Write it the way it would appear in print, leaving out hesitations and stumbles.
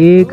1